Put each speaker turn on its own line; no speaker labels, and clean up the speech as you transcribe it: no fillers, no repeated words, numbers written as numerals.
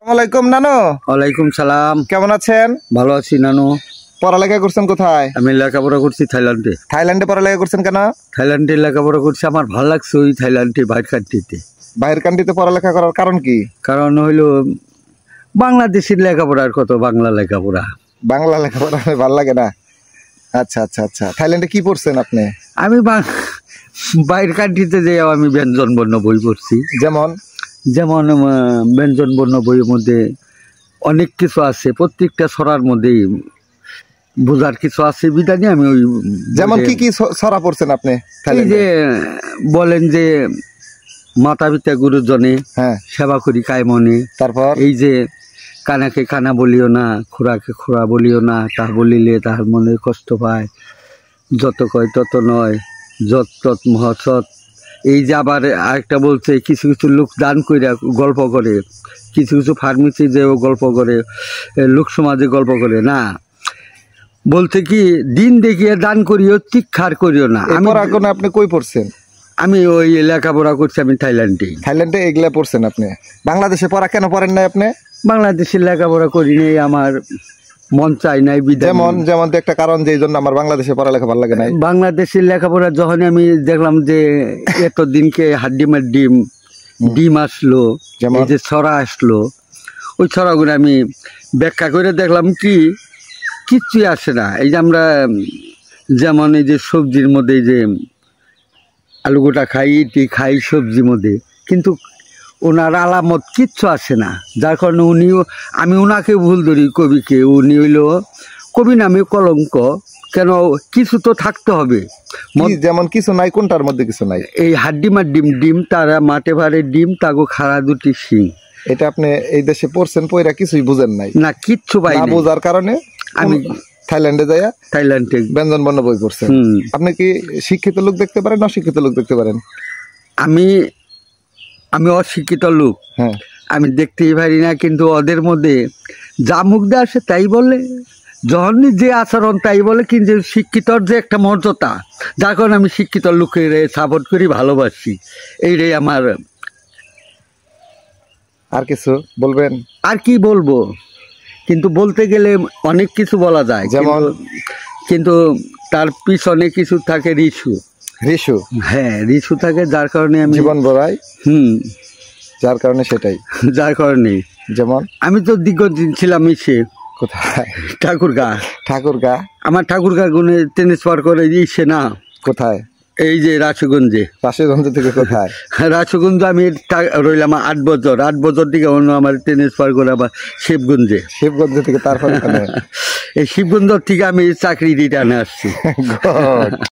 আসসালামাইকুম নানু।
ওয়ালাইকুম সালাম।
কেমন আছেন?
ভালো আছি নানু।
পড়ালেখা করছেন কোথায়?
আমি লেখাপড়া করছি থাইল্যান্ডে।
থাইল্যান্ডে পড়ালেখা করছেন কেন?
থাইল্যান্ডে লেখাপড়া করছি, আমার ভালো লাগছে ওই থাইল্যান্ডে বাইর কান্ট্রিতে।
বাইরের কান্ট্রিতে পড়ালেখা করার কারণ কি?
কারণ হইলো বাংলাদেশের লেখাপড়ার কত বাংলা লেখাপড়া।
বাংলা লেখাপড়া ভালো লাগে না? আচ্ছা আচ্ছা আচ্ছা। থাইল্যান্ডে কি পড়ছেন আপনি?
আমি বাইর কান্ট্রিতে যে আমি ব্যঞ্জন বর্ণ বই পড়ছি।
যেমন
যেমন ব্যঞ্জন বর্ণ বইয়ের মধ্যে অনেক কিছু আছে, প্রত্যেকটা ছড়ার মধ্যেই বোঝার কিছু আছে বিধানে আমি ওই।
যেমন কি কি ছড়া পড়ছেন আপনি?
এই যে বলেন যে মাতা পিতা গুরুজনে সেবা করি কায়মনে,
তারপর
এই যে কানাকে কানা বলিও না, খোরাকে খোরা বলিও না, তা বলিলে তাহার মনে কষ্ট পায়, যত কয় তত নয়, যত তৎ মহৎ। এই যে আবার আরেকটা বলছে, কিছু কিছু লোক দান কইরা গল্প করে, কিছু কিছু ফার্মেসি যেও গল্প করে, লোক সমাজে গল্প করে না, বলতে কি দিন দেখিয়ে দান করিও, তীক্ষার করিও না।
আপনি কই পড়ছেন?
আমি ওই লেখাপড়া করছি আমি থাইল্যান্ডে।
থাইল্যান্ডে এগুলা পড়ছেন আপনি? বাংলাদেশে পড়া কেন পড়েন নাই আপনি?
বাংলাদেশের লেখাপড়া করি নাই, আমার মন চাই নাই।
যেমন যেমন তো একটা কারণ যে এই জন্য আমার বাংলাদেশে পড়ালেখা ভালো লাগে নাই।
বাংলাদেশের লেখাপড়া যখন আমি দেখলাম যে এতদিনকে হাড্ডিমার ডিম আসলো, এই যে ছড়া আসলো, ওই ছড়াগুলো আমি ব্যাখ্যা করে দেখলাম কি কিচ্ছুই আসে না। এই যে আমরা যেমন এই যে সবজির মধ্যে যে আলু গোটা খাই, ইটি খাই সবজির মধ্যে, কিন্তু ওনার আলামত কিচ্ছু আসে না। যার কারণে আমি ওনাকে ভুল ধরি, কবিকে। উনি হইল কবি নামে কলঙ্ক। কেন, কিছু তো থাকতে হবে।
যেমন কিছু নাই, কোনটার মধ্যে কিছু নাই?
এই হাড্ডিমার ডিম তারা মাঠে ভারে ডিম, তাগো খাড়া দুটি শিং।
এটা আপনি এই দেশে পড়ছেন, পয়রা কিছুই বুঝেন নাই?
না, কিচ্ছু পাই না।
বোঝার কারণে আমি থাইল্যান্ডে যাইয়া থাইল্যান্ডে ব্যঞ্জন বর্ণ বই পড়ছেন। আপনি কি শিক্ষিত লোক দেখতে পারেন না অশিক্ষিত লোক দেখতে পারেন?
আমি অশিক্ষিত লোক, আমি দেখতেই পারি না, কিন্তু ওদের মধ্যে যা মুখ দিয়ে আসে তাই বলে, যখন যে আচরণ তাই বলে। কিন্তু শিক্ষিতর যে একটা মর্যাদা, যার কারণে আমি শিক্ষিত লোকের সাপোর্ট করি, ভালোবাসি। এইটাই আমার।
আর কিছু বলবেন?
আর কি বলবো, কিন্তু বলতে গেলে অনেক কিছু বলা যায়,
যেমন
কিন্তু তার পিছনে কিছু থাকে রিসু। হ্যাঁ, রিসু থাকে, যার কারণে আমি
জীবন বড়াই। যার কারণে সেটাই,
যার কারণে
যেমন
আমি তো দীর্ঘদিন ছিলাম ইসে।
কোথায়?
ঠাকুরগা। আমার ঠাকুরগা গুণে ট্রান্সফার করে দিয়েছে না।
কোথায়?
এই যে রাজগঞ্জে।
রাজগঞ্জ থেকে কোথায়?
রাজগঞ্জ আমি রইলাম 8 বছর। 8 বছর থেকে অন্য আমার ট্রান্সফার করে আবার শিবগঞ্জে।
শিবগঞ্জ থেকে তারপরে
এই শিবগঞ্জ থেকে আমি চাকরি রিটার্নে আসছি।